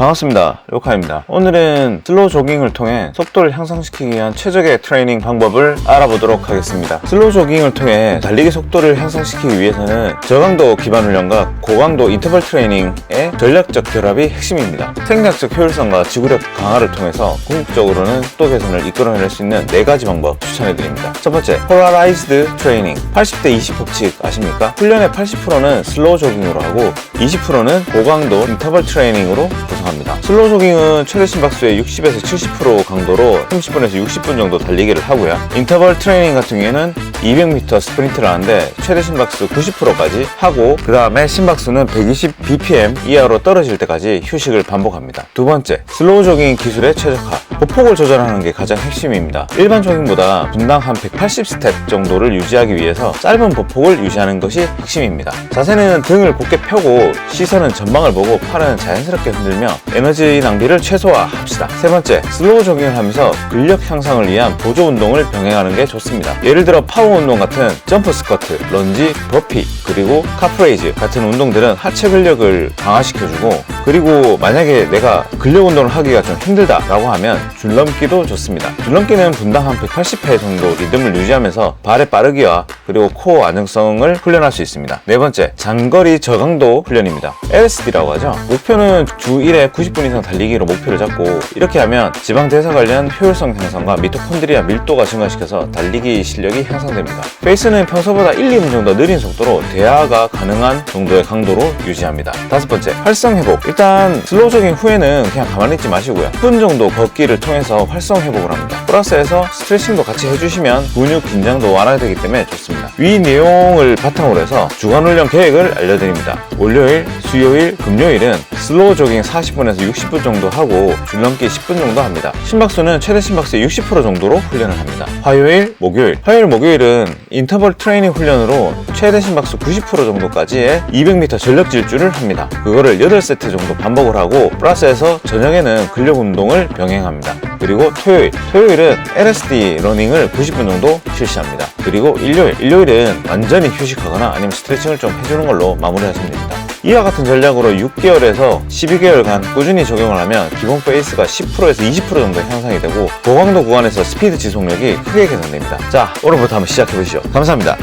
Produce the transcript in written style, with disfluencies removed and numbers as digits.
반갑습니다. 로카입니다. 오늘은 슬로우 조깅을 통해 속도를 향상시키기 위한 최적의 트레이닝 방법을 알아보도록 하겠습니다. 슬로우 조깅을 통해 달리기 속도를 향상시키기 위해서는 저강도 기반 훈련과 고강도 인터벌 트레이닝의 전략적 결합이 핵심입니다. 생략적 효율성과 지구력 강화를 통해서 궁극적으로는 속도 개선을 이끌어낼 수 있는 4가지 방법 추천해드립니다. 첫 번째, 폴라라이즈드 트레이닝. 80대 20 법칙 아십니까? 훈련의 80%는 슬로우 조깅으로 하고 20%는 고강도 인터벌 트레이닝으로 구성합니다. 슬로우 조깅은 최대 심박수의 60에서 70% 강도로 30분에서 60분 정도 달리기를 하고요. 인터벌 트레이닝 같은 경우에는 200m 스프린트를 하는데 최대 심박수 90%까지 하고 그 다음에 심박수는 120 bpm 이하로 떨어질 때까지 휴식을 반복합니다. 두 번째, 슬로우 조깅 기술의 최적화. 보폭을 조절하는 게 가장 핵심입니다. 일반 조깅보다 분당 한 180스텝 정도를 유지하기 위해서 짧은 보폭을 유지하는 것이 핵심입니다. 자세는 등을 곧게 펴고 시선은 전방을 보고 팔은 자연스럽게 흔들며 에너지 낭비를 최소화합시다. 세 번째, 슬로우 조깅을 하면서 근력 향상을 위한 보조 운동을 병행하는 게 좋습니다. 예를 들어 파워 운동 같은 점프 스쿼트, 런지, 버피, 그리고 카프레이즈 같은 운동들은 하체 근력을 강화시켜주고, 그리고 만약에 내가 근력 운동을 하기가 좀 힘들다 라고 하면 줄넘기도 좋습니다. 줄넘기는 분당 한 180회 정도 리듬을 유지하면서 발의 빠르기와 그리고 코어 안정성을 훈련할 수 있습니다. 네 번째, 장거리 저강도 훈련입니다. LSD라고 하죠. 목표는 주 1회 90분 이상 달리기로 목표를 잡고, 이렇게 하면 지방 대사 관련 효율성 향상과 미토콘드리아 밀도가 증가시켜서 달리기 실력이 향상됩니다. 페이스는 평소보다 1, 2분 정도 느린 속도로 대화가 가능한 정도의 강도로 유지합니다. 다섯 번째, 활성 회복. 일단 슬로우 조깅 후에는 그냥 가만히 있지 마시고요. 10분 정도 걷기를 통해서 활성 회복을 합니다. 플러스해서 스트레칭도 같이 해주시면 근육 긴장도 완화되기 때문에 좋습니다. 위 내용을 바탕으로 해서 주간 훈련 계획을 알려드립니다. 월요일, 수요일, 금요일은 슬로우 조깅 40분에서 60분 정도 하고 줄넘기 10분 정도 합니다. 심박수는 최대 심박수의 60% 정도로 훈련을 합니다. 화요일, 목요일은 인터벌 트레이닝 훈련으로 최대 심박수 90% 정도까지의 200m 전력 질주를 합니다. 그거를 8세트 정도 반복을 하고 플러스해서 저녁에는 근력 운동을 병행합니다. 그리고 토요일은 LSD 러닝을 90분 정도 실시합니다. 그리고 일요일은 완전히 휴식하거나 아니면 스트레칭을 좀 해주는 걸로 마무리하시면 됩니다. 이와 같은 전략으로 6개월에서 12개월간 꾸준히 적용을 하면 기본 페이스가 10%에서 20% 정도 향상이 되고 고강도 구간에서 스피드 지속력이 크게 개선됩니다. 자, 오늘부터 한번 시작해보시죠. 감사합니다.